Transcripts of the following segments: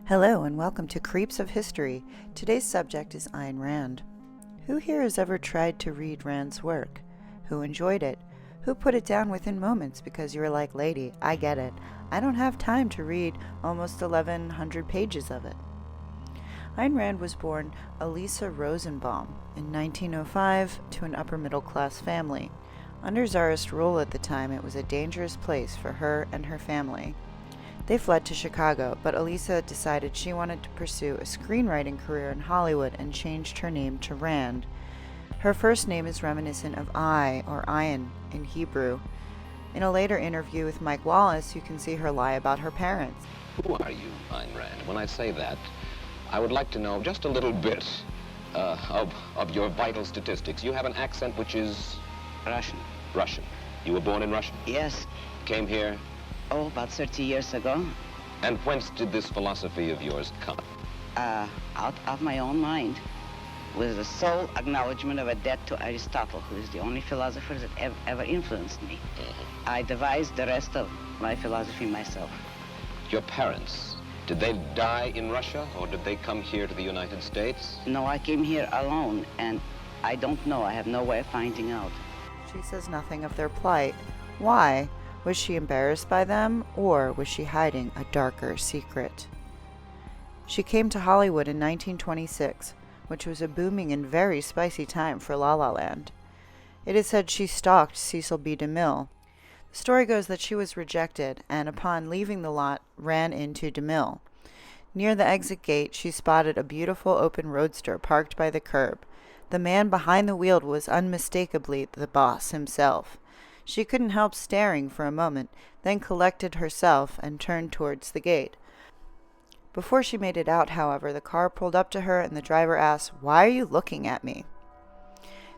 Hello and welcome to Creeps of History. Today's subject is Ayn Rand. Who here has ever tried to read Rand's work? Who enjoyed it? Who put it down within moments because you were like, lady, I get it. I don't have time to read almost 1,100 pages of it. Ayn Rand was born Elisa Rosenbaum in 1905 to an upper-middle-class family. Under Tsarist rule at the time, it was a dangerous place for her and her family. They fled to Chicago, but Elisa decided she wanted to pursue a screenwriting career in Hollywood and changed her name to Rand. Her first name is reminiscent of I, or Ayn, in Hebrew. In a later interview with Mike Wallace, you can see her lie about her parents. Who are you, Ayn Rand? When I say that, I would like to know just a little bit of your vital statistics. You have an accent which is... Russian. Russian. You were born in Russia? Yes. Came here? Oh, about 30 years ago. And whence did this philosophy of yours come? Out of my own mind, with the sole acknowledgement of a debt to Aristotle, who is the only philosopher that ever influenced me. Mm-hmm. I devised the rest of my philosophy myself. Your parents, did they die in Russia, or did they come here to the United States? No, I came here alone, and I don't know. I have no way of finding out. She says nothing of their plight. Why? Was she embarrassed by them, or was she hiding a darker secret? She came to Hollywood in 1926, which was a booming and very spicy time for La La Land. It is said she stalked Cecil B. DeMille. The story goes that she was rejected, and upon leaving the lot, ran into DeMille. Near the exit gate, she spotted a beautiful open roadster parked by the curb. The man behind the wheel was unmistakably the boss himself. She couldn't help staring for a moment, then collected herself and turned towards the gate. Before she made it out, however, the car pulled up to her and the driver asked, "Why are you looking at me?"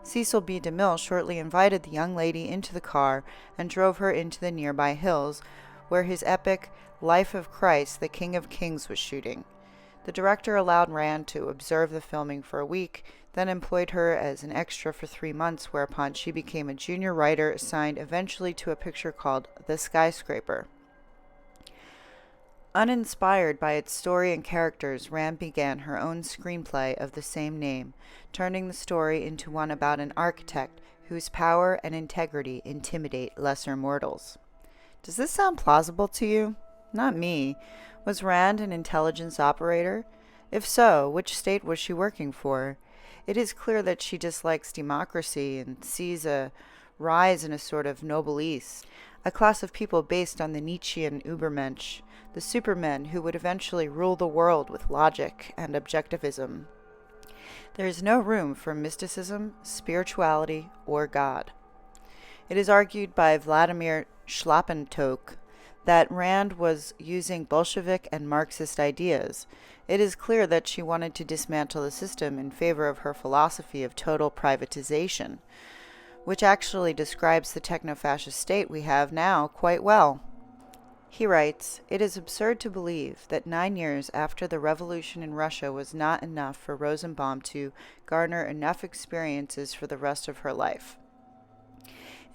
Cecil B. DeMille shortly invited the young lady into the car and drove her into the nearby hills, where his epic Life of Christ, the King of Kings was shooting. The director allowed Rand to observe the filming for a week, then employed her as an extra for 3 months, whereupon she became a junior writer assigned eventually to a picture called The Skyscraper. Uninspired by its story and characters, Rand began her own screenplay of the same name, turning the story into one about an architect whose power and integrity intimidate lesser mortals. Does this sound plausible to you? Not me. Was Rand an intelligence operator? If so, which state was she working for? It is clear that she dislikes democracy and sees a rise in a sort of noblesse, a class of people based on the Nietzschean Übermensch, the supermen who would eventually rule the world with logic and objectivism. There is no room for mysticism, spirituality, or God. It is argued by Vladimir Schlappentoke that Rand was using Bolshevik and Marxist ideas. It is clear that she wanted to dismantle the system in favor of her philosophy of total privatization, which actually describes the techno-fascist state we have now quite well. He writes, "It is absurd to believe that 9 years after the revolution in Russia was not enough for Rosenbaum to garner enough experiences for the rest of her life.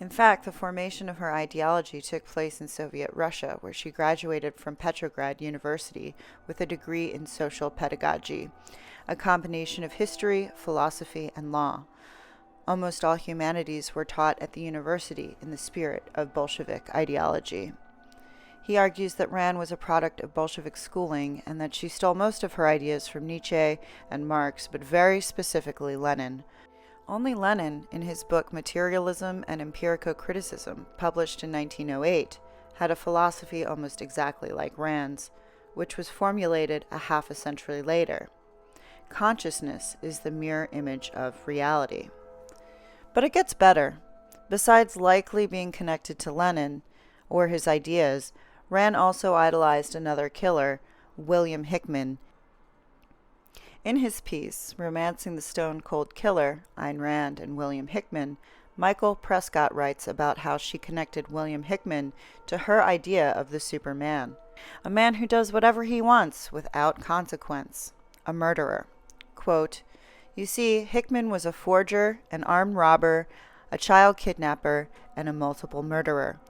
In fact, the formation of her ideology took place in Soviet Russia, where she graduated from Petrograd University with a degree in social pedagogy, a combination of history, philosophy, and law. Almost all humanities were taught at the university in the spirit of Bolshevik ideology." He argues that Rand was a product of Bolshevik schooling and that she stole most of her ideas from Nietzsche and Marx, but very specifically Lenin. Only Lenin, in his book Materialism and Empirico-Criticism, published in 1908, had a philosophy almost exactly like Rand's, which was formulated a half a century later. Consciousness is the mirror image of reality. But it gets better. Besides likely being connected to Lenin or his ideas, Rand also idolized another killer, William Hickman. In his piece, Romancing the Stone Cold Killer, Ayn Rand and William Hickman, Michael Prescott writes about how she connected William Hickman to her idea of the Superman, a man who does whatever he wants without consequence, a murderer. Quote, "You see, Hickman was a forger, an armed robber, a child kidnapper, and a multiple murderer.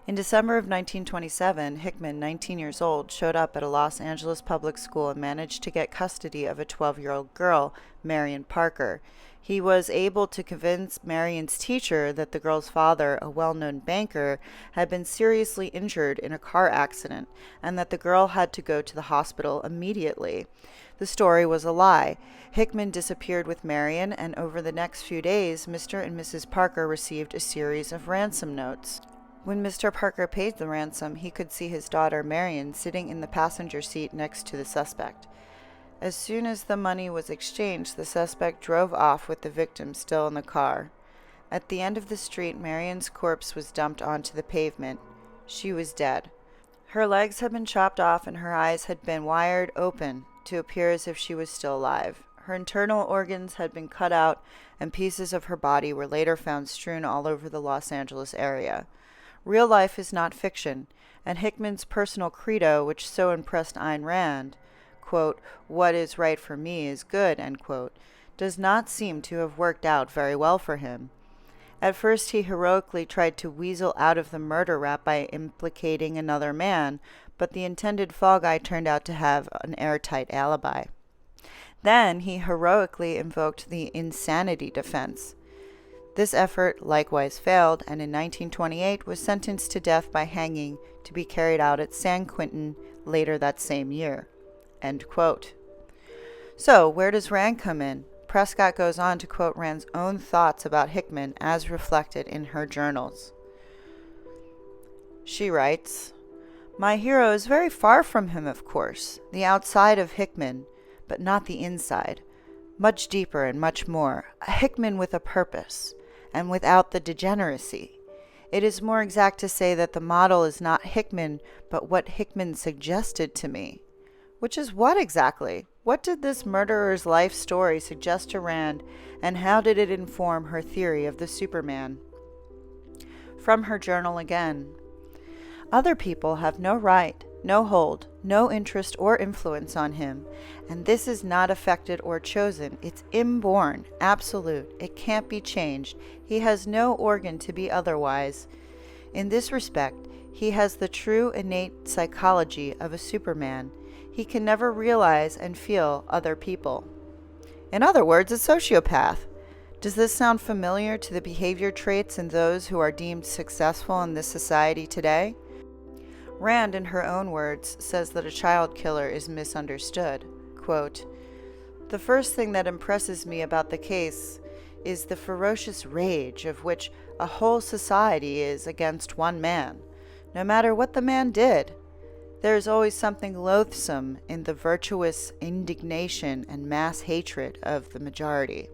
In December of 1927, Hickman, 19 years old, showed up at a Los Angeles public school and managed to get custody of a 12-year-old girl, Marion Parker. He was able to convince Marion's teacher that the girl's father, a well-known banker, had been seriously injured in a car accident and that the girl had to go to the hospital immediately. The story was a lie. Hickman disappeared with Marion, and over the next few days, Mr. and Mrs. Parker received a series of ransom notes. When Mr. Parker paid the ransom, he could see his daughter Marion sitting in the passenger seat next to the suspect. As soon as the money was exchanged, the suspect drove off with the victim still in the car. At the end of the street, Marion's corpse was dumped onto the pavement. She was dead. Her legs had been chopped off and her eyes had been wired open to appear as if she was still alive. Her internal organs had been cut out, and pieces of her body were later found strewn all over the Los Angeles area. Real life is not fiction, and Hickman's personal credo, which so impressed Ayn Rand, quote, "What is right for me is good," end quote, does not seem to have worked out very well for him. At first he heroically tried to weasel out of the murder rap by implicating another man, but the intended fall guy turned out to have an airtight alibi. Then he heroically invoked the insanity defense. This effort likewise failed, and in 1928 was sentenced to death by hanging to be carried out at San Quentin later that same year. End quote. So, where does Rand come in? Prescott goes on to quote Rand's own thoughts about Hickman as reflected in her journals. She writes, "My hero is very far from him, of course, the outside of Hickman, but not the inside. Much deeper and much more. A Hickman with a purpose, and without the degeneracy. It is more exact to say that the model is not Hickman, but what Hickman suggested to me." Which is what exactly? What did this murderer's life story suggest to Rand, and how did it inform her theory of the Superman? From her journal again. "Other people have no right, no hold, no interest or influence on him, and this is not affected or chosen. It's inborn, absolute. It can't be changed. He has no organ to be otherwise. In this respect, he has the true innate psychology of a Superman. He can never realize and feel other people." In other words, a sociopath. Does this sound familiar to the behavior traits in those who are deemed successful in this society today? Rand, in her own words, says that a child killer is misunderstood. Quote, "The first thing that impresses me about the case is the ferocious rage of which a whole society is against one man, no matter what the man did. There is always something loathsome in the virtuous indignation and mass hatred of the majority.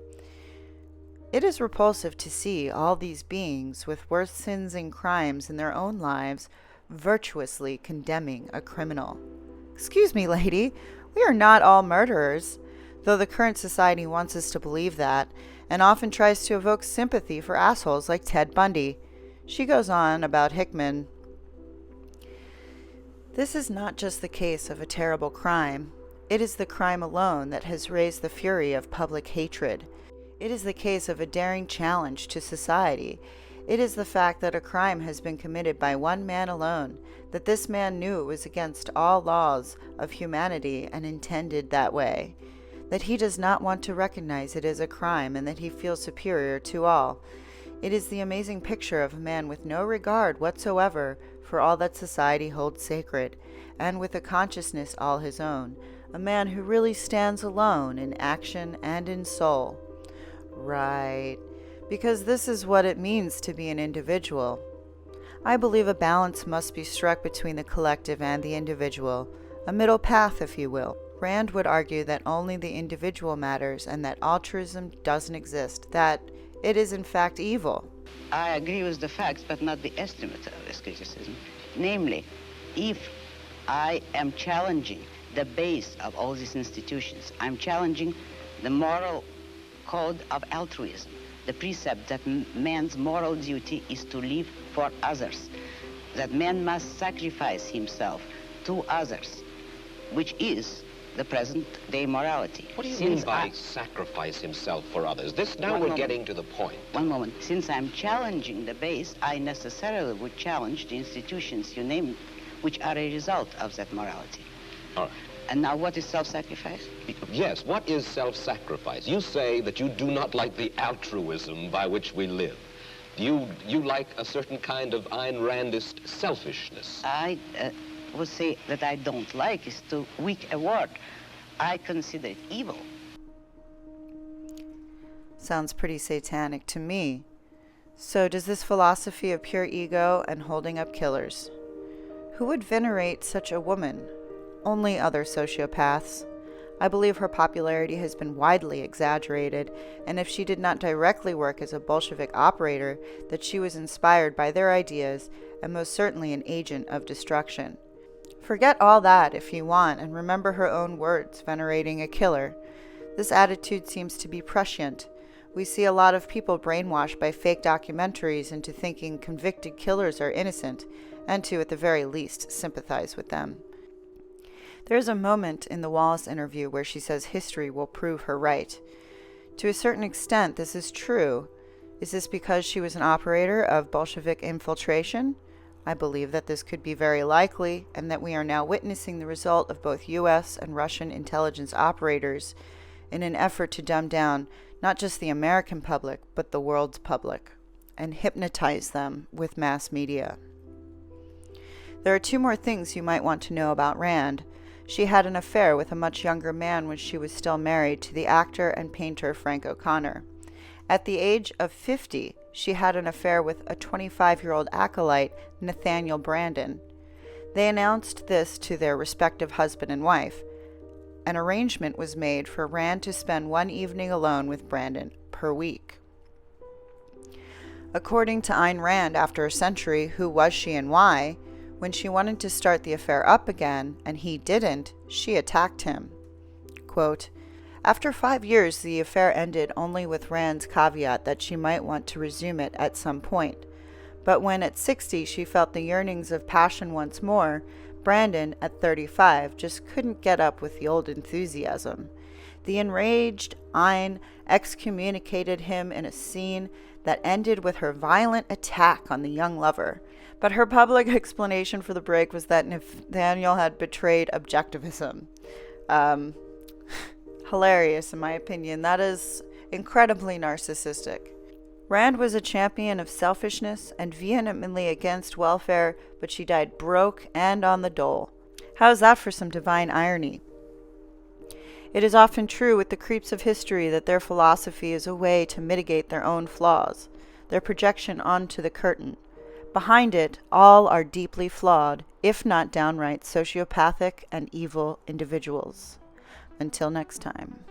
It is repulsive to see all these beings with worse sins and crimes in their own lives virtuously condemning a criminal. Excuse me, lady, we are not all murderers, though the current society wants us to believe that, and often tries to evoke sympathy for assholes like Ted Bundy." She goes on about Hickman. "This is not just the case of a terrible crime. It is the crime alone that has raised the fury of public hatred. It is the case of a daring challenge to society. It is the fact that a crime has been committed by one man alone, that this man knew it was against all laws of humanity and intended that way, that he does not want to recognize it as a crime, and that he feels superior to all. It is the amazing picture of a man with no regard whatsoever for all that society holds sacred, and with a consciousness all his own, a man who really stands alone in action and in soul." Right, because this is what it means to be an individual. I believe a balance must be struck between the collective and the individual, a middle path, if you will. Rand would argue that only the individual matters and that altruism doesn't exist, that it is in fact evil. I agree with the facts, but not the estimate of this criticism. Namely, if I am challenging the base of all these institutions, I'm challenging the moral code of altruism, the precept that man's moral duty is to live for others, that man must sacrifice himself to others, which is the present-day morality. What do you Since mean by sacrifice himself for others? Now we're getting to the point. One moment. Since I'm challenging the base, I necessarily would challenge the institutions, you name it, which are a result of that morality. All right. And now what is self-sacrifice? Yes, what is self-sacrifice? You say that you do not like the altruism by which we live. You like a certain kind of Ayn Randist selfishness. I would say that I don't like is too weak a word. I consider it evil. Sounds pretty satanic to me. So does this philosophy of pure ego and holding up killers? Who would venerate such a woman? Only other sociopaths. I believe her popularity has been widely exaggerated, and if she did not directly work as a Bolshevik operator, that she was inspired by their ideas and most certainly an agent of destruction. Forget all that if you want, and remember her own words, venerating a killer. This attitude seems to be prescient. We see a lot of people brainwashed by fake documentaries into thinking convicted killers are innocent, and to, at the very least, sympathize with them. There is a moment in the Wallace interview where she says history will prove her right. To a certain extent, this is true. Is this because she was an operator of Bolshevik infiltration? I believe that this could be very likely, and that we are now witnessing the result of both U.S. and Russian intelligence operators in an effort to dumb down not just the American public, but the world's public, and hypnotize them with mass media. There are two more things you might want to know about Rand. She had an affair with a much younger man when she was still married to the actor and painter Frank O'Connor. At the age of 50, she had an affair with a 25-year-old acolyte, Nathaniel Brandon. They announced this to their respective husband and wife. An arrangement was made for Rand to spend one evening alone with Brandon per week. According to Ayn Rand, after a century, who was she and why? When she wanted to start the affair up again, and he didn't, she attacked him. Quote, after 5 years, the affair ended only with Rand's caveat that she might want to resume it at some point. But when at 60 she felt the yearnings of passion once more, Brandon, at 35, just couldn't get up with the old enthusiasm. The enraged Ayn excommunicated him in a scene that ended with her violent attack on the young lover. But her public explanation for the break was that Nathaniel had betrayed objectivism. Hilarious, in my opinion. That is incredibly narcissistic. Rand was a champion of selfishness and vehemently against welfare, but she died broke and on the dole. How's that for some divine irony? It is often true with the creeps of history that their philosophy is a way to mitigate their own flaws, their projection onto the curtain. Behind it, all are deeply flawed, if not downright sociopathic and evil individuals. Until next time.